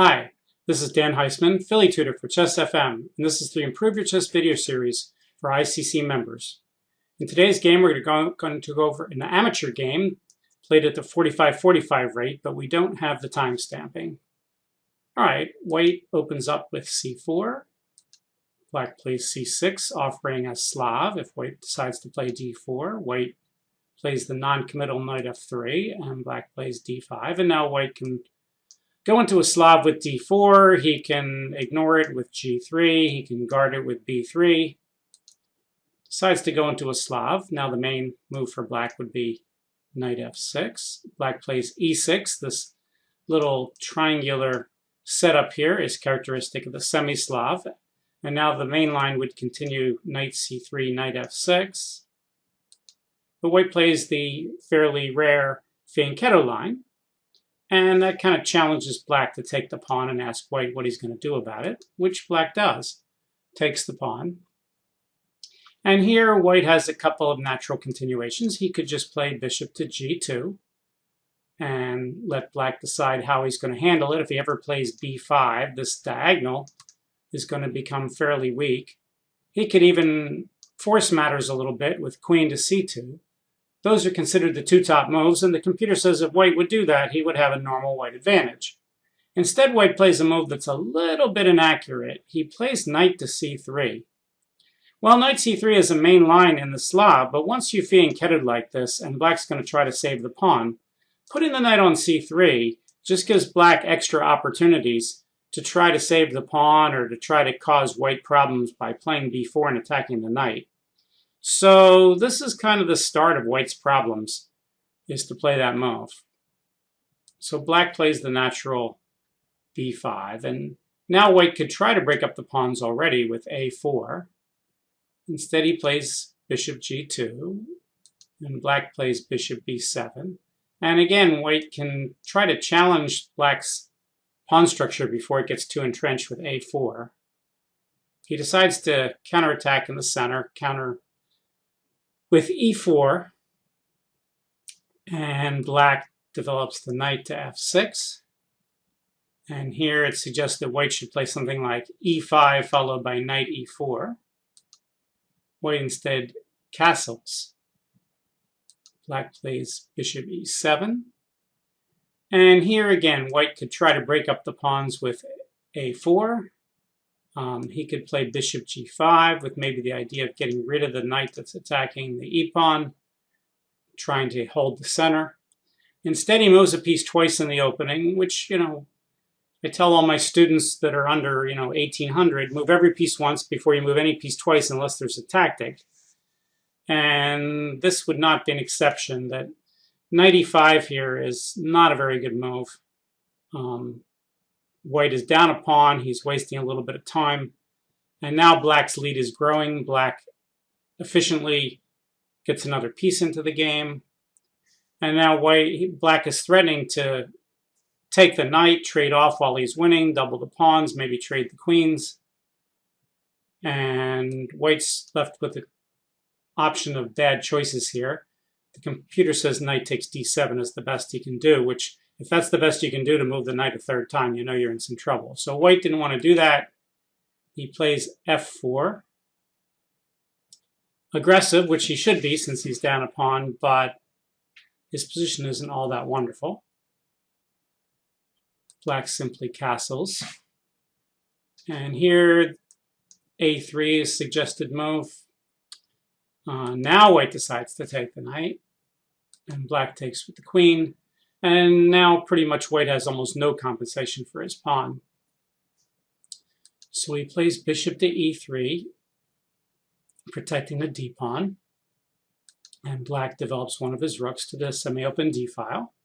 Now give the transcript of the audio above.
Hi, this is Dan Heisman, Philly tutor for Chess FM, and this is the Improve Your Chess video series for ICC members. In today's game, we're going to go over an amateur game played at the 45-45 rate, but we don't have the time stamping. All right, white opens up with c4. Black plays c6, offering a Slav. If white decides to play d4, white plays the non-committal knight f3, and black plays d5. And now white can go into a Slav with d4. He can ignore it with g3. He can guard it with b3. Decides to go into a Slav. Now the main move for black would be knight f6. Black plays e6. This little triangular setup here is characteristic of the Semi-Slav. And now the main line would continue knight c3, knight f6. But white plays the fairly rare Fianchetto line. And that kind of challenges black to take the pawn and ask white what he's going to do about it, which black does. Takes the pawn. And here white has a couple of natural continuations. He could just play bishop to g2 and let black decide how he's going to handle it. If he ever plays b5, this diagonal is going to become fairly weak. He could even force matters a little bit with queen to c2. Those are considered the two top moves, and the computer says if white would do that, he would have a normal white advantage. Instead, white plays a move that's a little bit inaccurate. He plays knight to c3. Well, knight c3 is a main line in the Slav, but once you fianchetted like this, and black's going to try to save the pawn, putting the knight on c3 just gives black extra opportunities to try to save the pawn or to try to cause white problems by playing b4 and attacking the knight. So this is kind of the start of white's problems, is to play that move. So black plays the natural b5, and now white could try to break up the pawns already with a4. Instead he plays bishop g2, and black plays bishop b7. And again, white can try to challenge black's pawn structure before it gets too entrenched with a4. He decides to counterattack in the center, counter with e4, and black develops the knight to f6. And here it suggests that white should play something like e5 followed by knight e4. White instead castles. Black plays bishop e7. And here again, white could try to break up the pawns with a4. He could play bishop g5 with maybe the idea of getting rid of the knight that's attacking the e-pawn, trying to hold the center. Instead, he moves a piece twice in the opening, which, I tell all my students that are under, 1800, move every piece once before you move any piece twice unless there's a tactic. And this would not be an exception. That knight e5 here is not a very good move. White is down a pawn. He's wasting a little bit of time. And now black's lead is growing. Black efficiently gets another piece into the game. And now black is threatening to take the knight, trade off while he's winning, double the pawns, maybe trade the queens. And white's left with the option of bad choices here. The computer says knight takes d7 is the best he can do, which if that's the best you can do to move the knight a third time, you know you're in some trouble. So white didn't want to do that. He plays f4. Aggressive, which he should be since he's down a pawn, but his position isn't all that wonderful. Black simply castles. And here, a3 is suggested move. Now white decides to take the knight, and black takes with the queen. And now pretty much white has almost no compensation for his pawn. So he plays bishop to e3, protecting the d-pawn. And black develops one of his rooks to the semi-open d-file.